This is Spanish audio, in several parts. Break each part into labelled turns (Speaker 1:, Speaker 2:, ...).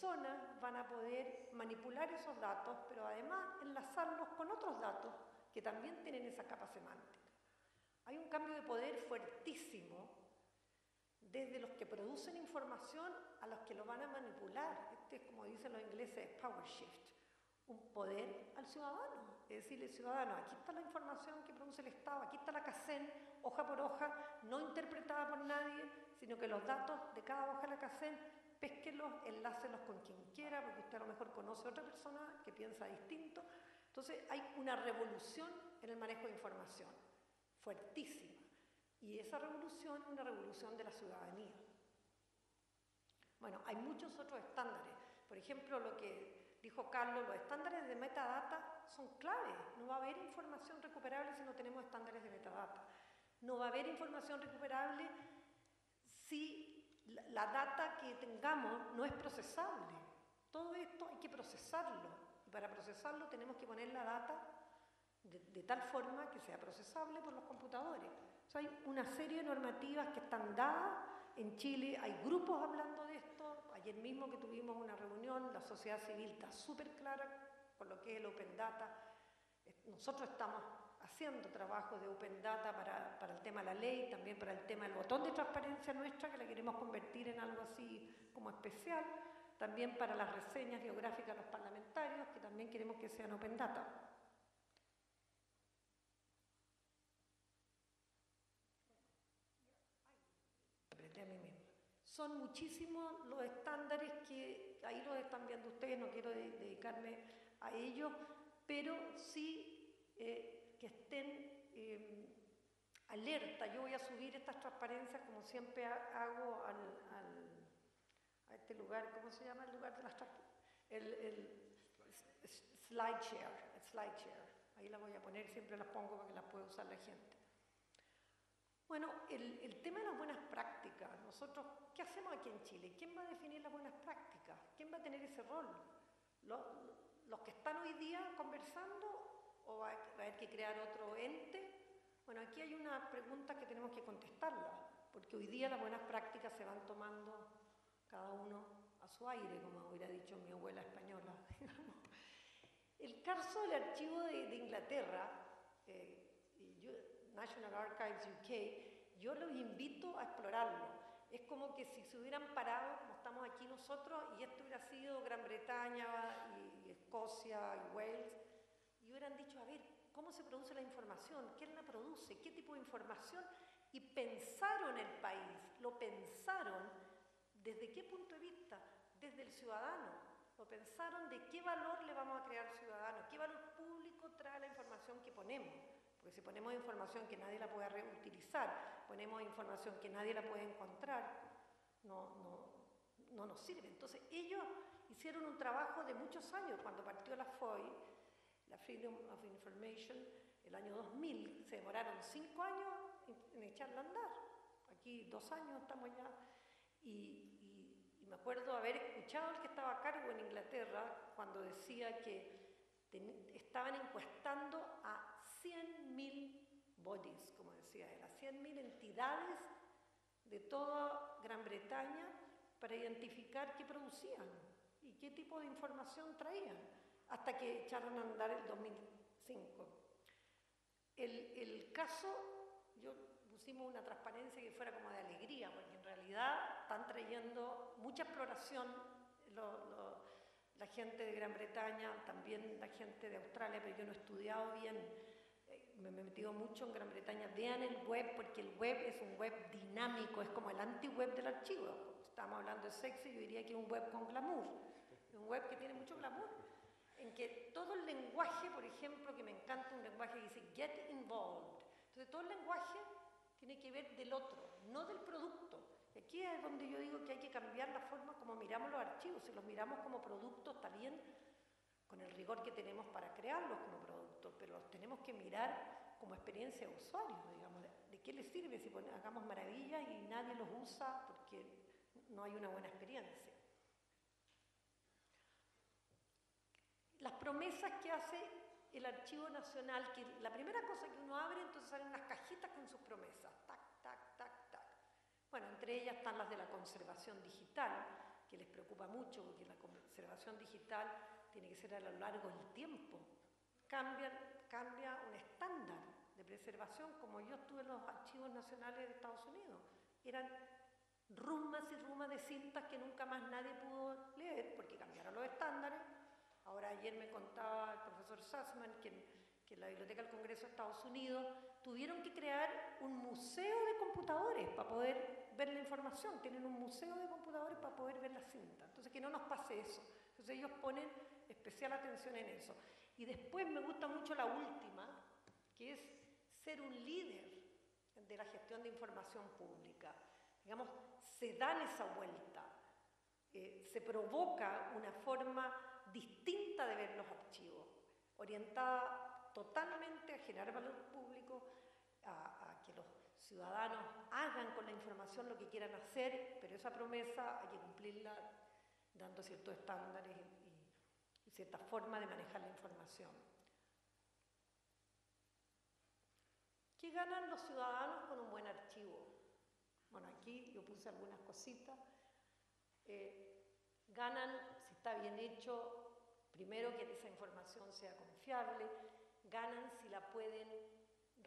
Speaker 1: personas van a poder manipular esos datos, pero además enlazarlos con otros datos que también tienen esa capa semántica. Hay un cambio de poder fuertísimo desde los que producen información a los que lo van a manipular. Este es, como dicen los ingleses, power shift, un poder al ciudadano. Es decirle, ciudadano, aquí está la información que produce el Estado, aquí está la CACEN, hoja por hoja, no interpretada por nadie, sino que los datos de cada hoja de la CACEN, pésquelos, enlácelos con quien quiera, porque usted a lo mejor conoce a otra persona que piensa distinto. Entonces hay una revolución en el manejo de información, fuertísima. Y esa revolución es una revolución de la ciudadanía. Bueno, hay muchos otros estándares. Por ejemplo, lo que dijo Carlos, los estándares de metadata son clave. No va a haber información recuperable si no tenemos estándares de metadata. No va a haber información recuperable si la data que tengamos no es procesable. Todo esto hay que procesarlo. Y para procesarlo tenemos que poner la data de tal forma que sea procesable por los computadores. O sea, hay una serie de normativas que están dadas. En Chile hay grupos hablando de esto. Ayer mismo que tuvimos una reunión, la sociedad civil está súper clara con lo que es el Open Data. Nosotros estamos haciendo trabajos de Open Data para el tema de la ley, también para el tema del botón de transparencia nuestra, que la queremos convertir en algo así como especial. También para las reseñas biográficas de los parlamentarios, que también queremos que sean Open Data. A mí mismo. Son muchísimos los estándares que ahí los están viendo ustedes, no quiero dedicarme a ellos, pero sí que estén alerta. Yo voy a subir estas transparencias como siempre hago a este lugar, ¿cómo se llama el lugar de las transparencias? El SlideShare. Ahí las voy a poner, siempre las pongo para que las pueda usar la gente. Bueno, el tema de las buenas prácticas, nosotros, ¿qué hacemos aquí en Chile? ¿Quién va a definir las buenas prácticas? ¿Quién va a tener ese rol? ¿Los que están hoy día conversando o va a haber que crear otro ente? Bueno, aquí hay una pregunta que tenemos que contestarla, porque hoy día las buenas prácticas se van tomando cada uno a su aire, como hubiera dicho mi abuela española, digamos. El caso del archivo de Inglaterra, National Archives UK, yo los invito a explorarlo. Es como que si se hubieran parado, como estamos aquí nosotros, y esto hubiera sido Gran Bretaña, y Escocia, y Wales, y hubieran dicho, a ver, ¿cómo se produce la información? ¿Quién la produce? ¿Qué tipo de información? Y pensaron el país, lo pensaron, ¿desde qué punto de vista? Desde el ciudadano. Lo pensaron de qué valor le vamos a crear al ciudadano, qué valor público trae la información que ponemos. Porque si ponemos información que nadie la puede reutilizar, ponemos información que nadie la puede encontrar, no nos sirve. Entonces ellos hicieron un trabajo de muchos años. Cuando partió la FOI, la Freedom of Information, el año 2000, se demoraron 5 años en echarla a andar. Aquí 2 años estamos ya. Y me acuerdo haber escuchado al que estaba a cargo en Inglaterra cuando decía que estaban encuestando a 100.000 bodies, como decía él, a 100.000 entidades de toda Gran Bretaña para identificar qué producían y qué tipo de información traían, hasta que echaron a andar el 2005. El caso, pusimos una transparencia que fuera como de alegría, porque en realidad están trayendo mucha exploración la gente de Gran Bretaña, también la gente de Australia, pero yo no he estudiado bien, me he metido mucho en Gran Bretaña. Vean el web, porque el web es un web dinámico, es como el anti-web del archivo. Estamos hablando de sexo, yo diría que es un web con glamour, es un web que tiene mucho glamour, en que todo el lenguaje, por ejemplo, que me encanta un lenguaje que dice get involved. Entonces todo el lenguaje tiene que ver del otro, no del producto. Y aquí es donde yo digo que hay que cambiar la forma como miramos los archivos. Si los miramos como productos, está bien, con el rigor que tenemos para crearlos como productos, pero los tenemos que mirar como experiencia de usuario, digamos. ¿De qué les sirve si hagamos maravillas y nadie los usa porque no hay una buena experiencia? Las promesas que hace el Archivo Nacional, que la primera cosa que uno abre, entonces salen unas cajitas con sus promesas, tac, tac, tac, tac. Bueno, entre ellas están las de la conservación digital, que les preocupa mucho porque preservación digital tiene que ser a lo largo del tiempo. Cambia un estándar de preservación, como yo estuve en los archivos nacionales de Estados Unidos. Eran rumas y rumas de cintas que nunca más nadie pudo leer porque cambiaron los estándares. Ahora ayer me contaba el profesor Sassman que en la Biblioteca del Congreso de Estados Unidos tuvieron que crear un museo de computadores para poder ver la información. Tienen un museo de computadores para poder ver la cinta. Entonces, que no nos pase eso. Entonces, ellos ponen especial atención en eso. Y después me gusta mucho la última, que es ser un líder de la gestión de información pública. Digamos, se dan esa vuelta, se provoca una forma distinta de ver los archivos, orientada totalmente a generar valor público, a que los ciudadanos hagan con la información lo que quieran hacer, pero esa promesa hay que cumplirla dando ciertos estándares y cierta forma de manejar la información. ¿Qué ganan los ciudadanos con un buen archivo? Bueno, aquí yo puse algunas cositas. Ganan, si está bien hecho, primero que esa información sea confiable, ganan si la pueden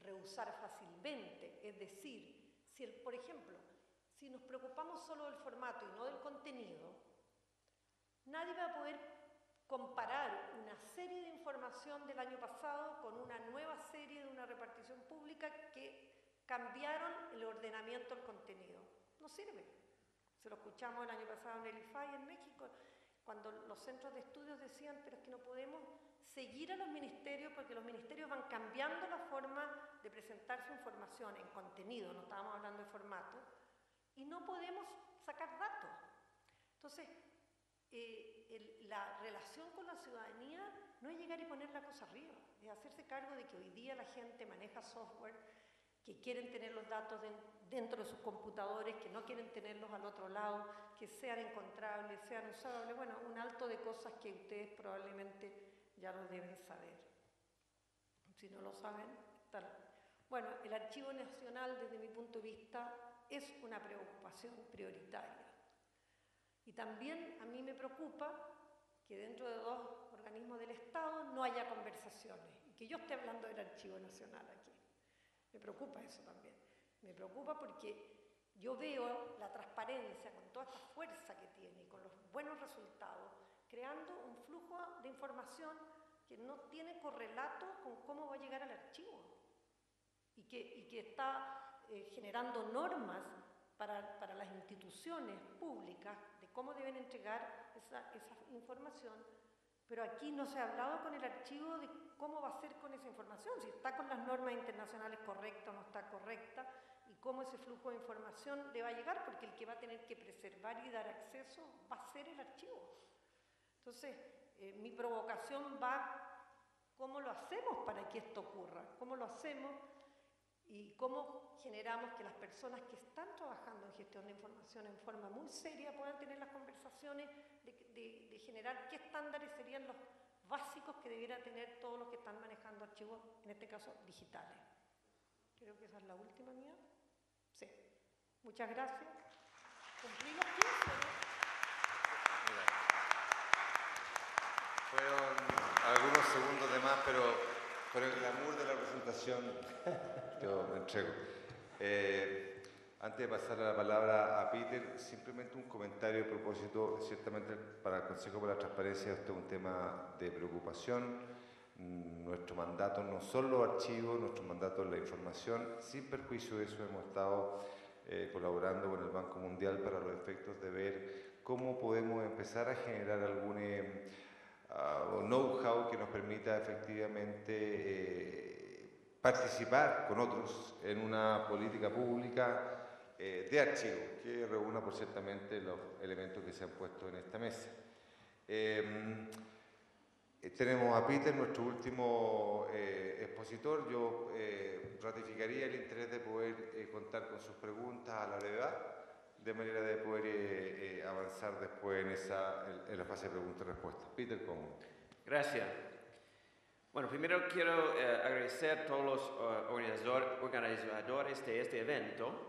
Speaker 1: reusar fácilmente, es decir, si por ejemplo, si nos preocupamos solo del formato y no del contenido, nadie va a poder comparar una serie de información del año pasado con una nueva serie de una repartición pública que cambiaron el ordenamiento del contenido. No sirve. Se lo escuchamos el año pasado en el IFAI en México, cuando los centros de estudios decían, pero es que no podemos seguir a los ministerios porque los ministerios van cambiando la forma de presentar su información en contenido, no estábamos hablando de formato, y no podemos sacar datos. Entonces, la relación con la ciudadanía no es llegar y poner la cosa arriba, es hacerse cargo de que hoy día la gente maneja software, que quieren tener los datos dentro de sus computadores, que no quieren tenerlos al otro lado, que sean encontrables, sean usables, bueno, un alto de cosas que ustedes probablemente ya lo deben saber. Si no lo saben, bueno, el Archivo Nacional desde mi punto de vista es una preocupación prioritaria. Y también a mí me preocupa que dentro de dos organismos del Estado no haya conversaciones, y que yo esté hablando del Archivo Nacional aquí. Me preocupa eso también. Me preocupa porque yo veo la transparencia con toda esta fuerza que tiene y con los buenos resultados, creando un flujo de información que no tiene correlato con cómo va a llegar al archivo y que está generando normas para las instituciones públicas de cómo deben entregar esa información, pero aquí no se ha hablado con el archivo de cómo va a ser con esa información, si está con las normas internacionales correcta o no está correcta, y cómo ese flujo de información le va a llegar, porque el que va a tener que preservar y dar acceso va a ser el archivo. Entonces, mi provocación va, ¿cómo lo hacemos para que esto ocurra? ¿Cómo lo hacemos? Y cómo generamos que las personas que están trabajando en gestión de información en forma muy seria puedan tener las conversaciones de generar qué estándares serían los básicos que debiera tener todos los que están manejando archivos, en este caso digitales. Creo que esa es la última mía. Sí. Muchas gracias. Cumplí los 15, ¿no?
Speaker 2: Fueron algunos segundos de más, pero por el glamour de la presentación yo me entrego. Antes de pasar la palabra a Peter, simplemente un comentario a propósito, ciertamente para el Consejo por la Transparencia este es un tema de preocupación. Nuestro mandato no son los archivos, nuestro mandato es la información. Sin perjuicio de eso hemos estado colaborando con el Banco Mundial para los efectos de ver cómo podemos empezar a generar algún know-how que nos permita efectivamente participar con otros en una política pública de archivo, que reúna por ciertamente los elementos que se han puesto en esta mesa. Tenemos a Peter, nuestro último expositor. Yo ratificaría el interés de poder contar con sus preguntas a la brevedad, de manera de poder avanzar después en la fase de preguntas y respuestas. Peter, ¿cómo?
Speaker 3: Gracias. Bueno, primero quiero agradecer a todos los organizadores de este evento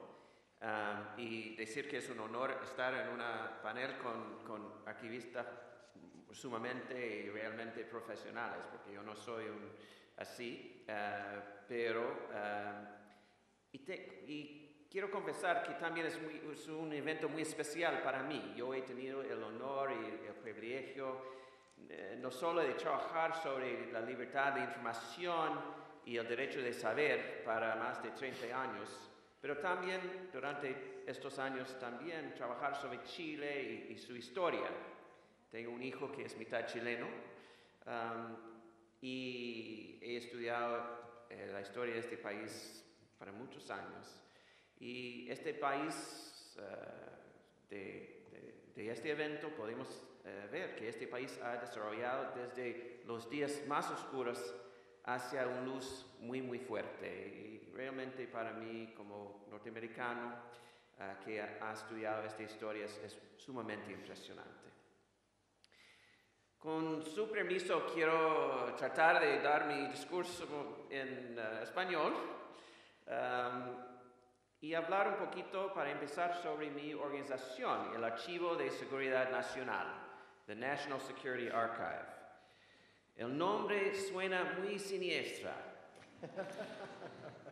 Speaker 3: y decir que es un honor estar en un panel con archivistas sumamente y realmente profesionales, porque yo no soy así, pero y quiero confesar que también es un evento muy especial para mí. Yo he tenido el honor y el privilegio no solo de trabajar sobre la libertad de información y el derecho de saber para más de 30 años, pero también durante estos años también trabajar sobre Chile y su historia. Tengo un hijo que es mitad chileno y he estudiado la historia de este país para muchos años. Y este país, de este evento podemos ver que este país ha desarrollado desde los días más oscuros hacia una luz muy, muy fuerte. Y realmente para mí, como norteamericano, que ha estudiado esta historia, es sumamente impresionante. Con su permiso, quiero tratar de dar mi discurso en español y hablar un poquito, para empezar, sobre mi organización, el Archivo de Seguridad Nacional, the National Security Archive. El nombre suena muy siniestra.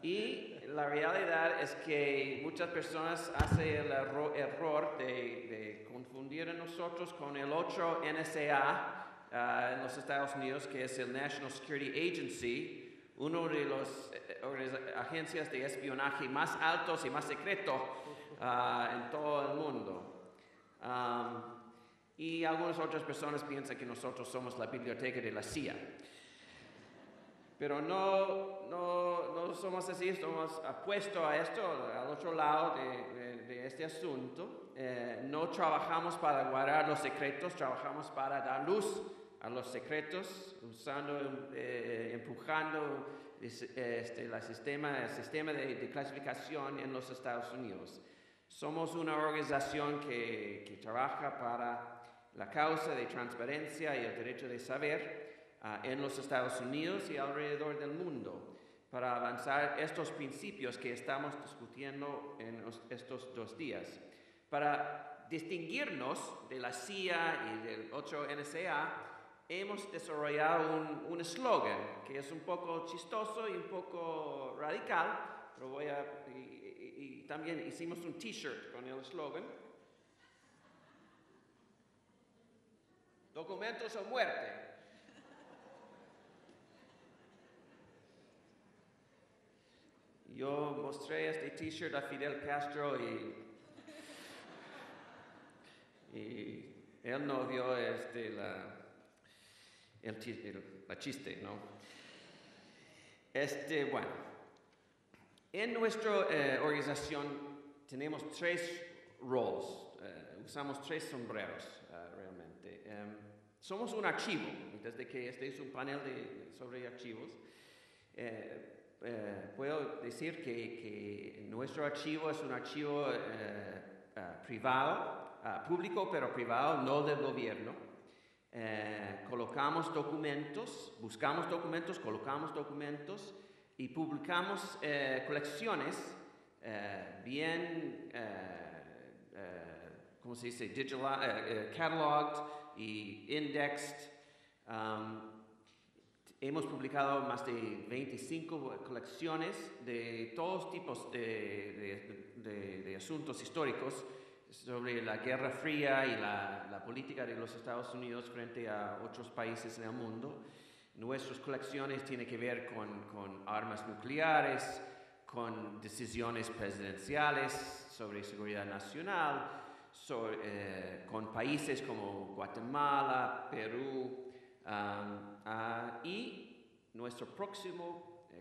Speaker 3: Y la realidad es que muchas personas hacen el error de confundir a nosotros con el otro NSA en los Estados Unidos, que es el National Security Agency, uno de las agencias de espionaje más altos y más secretos en todo el mundo. Y algunas otras personas piensan que nosotros somos la biblioteca de la CIA. Pero no somos así, estamos apuestos a esto, al otro lado de este asunto. No trabajamos para guardar los secretos, trabajamos para dar luz a los secretos, empujando el sistema de clasificación en los Estados Unidos. Somos una organización que trabaja para la causa de transparencia y el derecho de saber en los Estados Unidos y alrededor del mundo, para avanzar estos principios que estamos discutiendo en estos 2 días. Para distinguirnos de la CIA y del otro NSA, hemos desarrollado un eslogan que es un poco chistoso y un poco radical, pero y también hicimos un t-shirt con el eslogan: documentos o muerte. Yo mostré este t-shirt a Fidel Castro y él no vio la chiste, ¿no? Bueno, en nuestra organización tenemos 3 roles, usamos 3 sombreros realmente. Somos un archivo, desde que este es un panel sobre archivos. Puedo decir que nuestro archivo es un archivo privado, público pero privado, no del gobierno. Colocamos documentos, buscamos documentos, colocamos documentos y publicamos colecciones bien, ¿cómo se dice? Cataloged y indexed. Hemos publicado más de 25 colecciones de todos tipos de asuntos históricos sobre la Guerra Fría y la política de los Estados Unidos frente a otros países en el mundo. Nuestras colecciones tienen que ver con armas nucleares, con decisiones presidenciales sobre seguridad nacional, con países como Guatemala, Perú, y nuestra próxima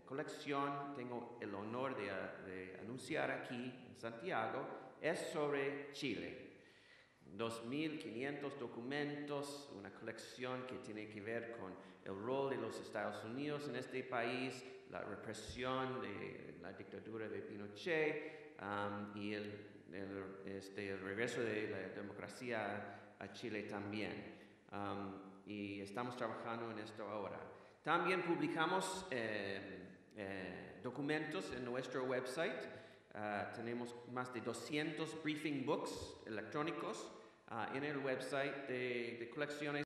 Speaker 3: colección, tengo el honor de anunciar aquí en Santiago, es sobre Chile. 2.500 documentos, una colección que tiene que ver con el rol de los Estados Unidos en este país, la represión de la dictadura de Pinochet y el regreso de la democracia a Chile también. Y estamos trabajando en esto ahora. También publicamos documentos en nuestro website. Tenemos más de 200 briefing books electrónicos en el website de colecciones